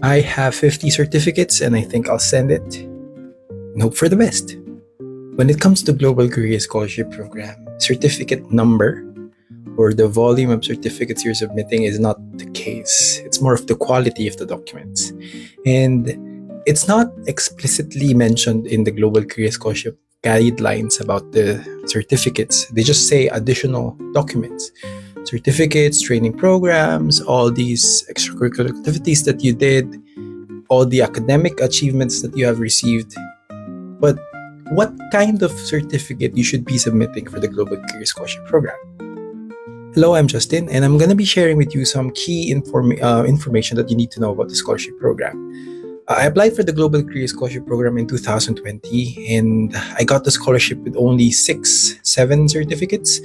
I have 50 certificates and I think I'll send it and hope for the best. When it comes to Global Career Scholarship Program, certificate number or the volume of certificates you're submitting is not the case. It's more of the quality of the documents. And it's not explicitly mentioned in the Global Career Scholarship guidelines about the certificates. They just say additional documents. Certificates, training programs, all these extracurricular activities that you did, all the academic achievements that you have received. But what kind of certificate you should be submitting for the Global Career Scholarship Program? Hello, I'm Justin, and I'm going to be sharing with you some key information that you need to know about the scholarship program. I applied for the Global Career Scholarship Program in 2020, and I got the scholarship with only 7 certificates.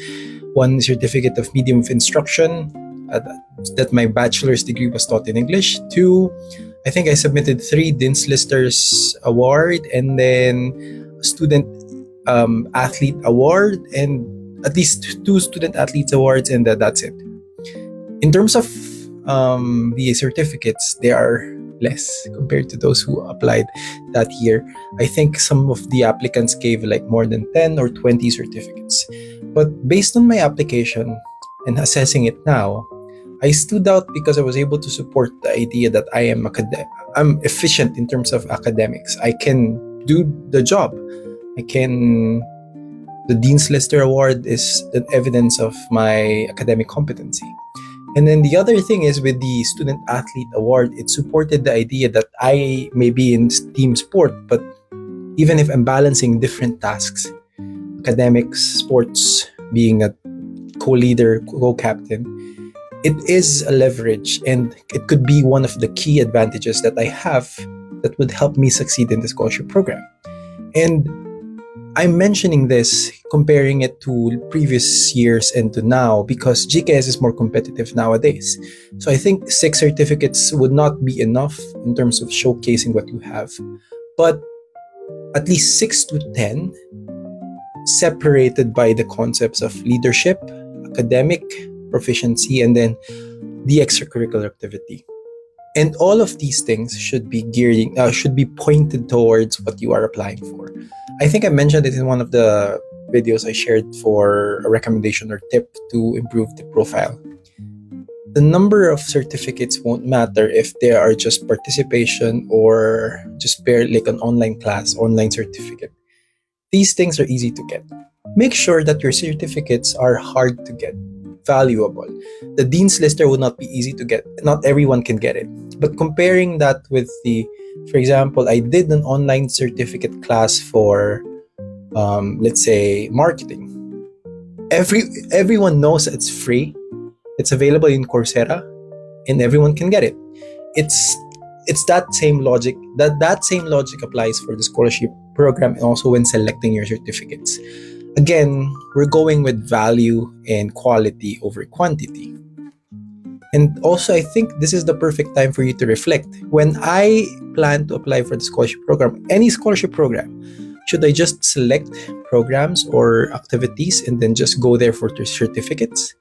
1 certificate of medium of instruction, that my bachelor's degree was taught in English. 2, I think I submitted 3 Dean's Listers Award, and then a student athlete award, and at least 2 student athletes awards, and that's it. In terms of the certificates, they are less compared to those who applied that year. I think some of the applicants gave like more than 10 or 20 certificates. But based on my application and assessing it now, I stood out because I was able to support the idea that I'm efficient in terms of academics. I can do the job. The Dean's Lister Award is an evidence of my academic competency. And then the other thing is with the Student Athlete Award, it supported the idea that I may be in team sport, but even if I'm balancing different tasks, academics, sports, being a co-leader, co-captain, it is a leverage, and it could be one of the key advantages that I have that would help me succeed in the scholarship program. And I'm mentioning this, comparing it to previous years and to now, because GKS is more competitive nowadays. So I think 6 certificates would not be enough in terms of showcasing what you have, but at least 6 to 10, separated by the concepts of leadership, academic proficiency, and then the extracurricular activity. And all of these things should be pointed towards what you are applying for. I think I mentioned it in one of the videos I shared for a recommendation or tip to improve the profile. The number of certificates won't matter if they are just participation or just like an online class, online certificate. These things are easy to get. Make sure that your certificates are hard to get, valuable. The Dean's Lister would not be easy to get. Not everyone can get it. But comparing that with for example, I did an online certificate class for, let's say, marketing. Everyone knows it's free. It's available in Coursera, and everyone can get it. It's that same logic. That same logic applies for the scholarship program and also when selecting your certificates. Again, we're going with value and quality over quantity. And also, I think this is the perfect time for you to reflect. When I plan to apply for the scholarship program, any scholarship program, should I just select programs or activities and then just go there for the certificates?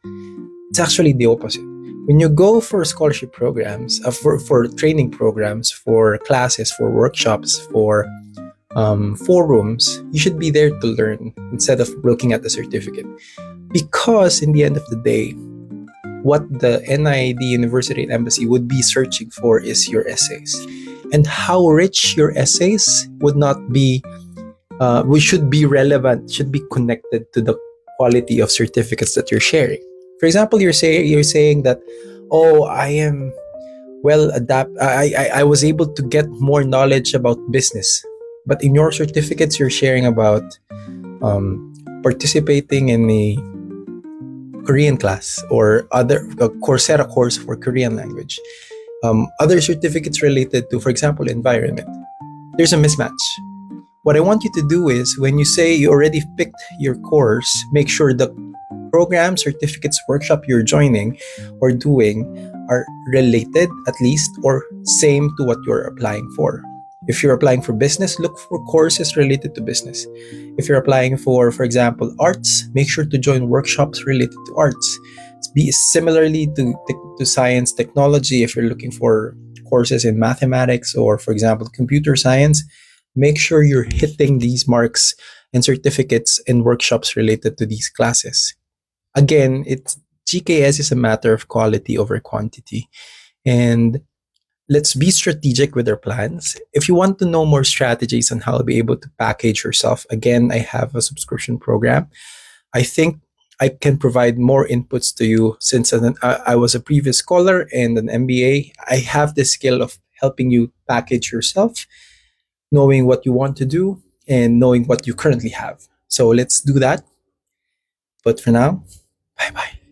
It's actually the opposite. When you go for scholarship programs, for training programs, for classes, for workshops, for forums, you should be there to learn instead of looking at the certificate. Because in the end of the day, what the NID University and Embassy would be searching for is your essays. And how rich your essays should be relevant, should be connected to the quality of certificates that you're sharing. For example, you're saying that, oh, I am well adapted. I was able to get more knowledge about business. But in your certificates, you're sharing about participating in a Korean class or other Coursera course for Korean language. Other certificates related to, for example, environment. There's a mismatch. What I want you to do is, when you say you already picked your course, make sure the program, certificates, workshop you're joining or doing are related at least or same to what you're applying for. If you're applying for business, look for courses related to business. If you're applying for example, arts, make sure to join workshops related to arts. Similarly to science, technology, if you're looking for courses in mathematics or, for example, computer science, make sure you're hitting these marks and certificates in workshops related to these classes. Again, it's GKS is a matter of quality over quantity. And let's be strategic with our plans. If you want to know more strategies on how to be able to package yourself, again, I have a subscription program. I think I can provide more inputs to you since I was a previous scholar and an MBA. I have the skill of helping you package yourself, knowing what you want to do and knowing what you currently have. So let's do that. But for now, bye bye.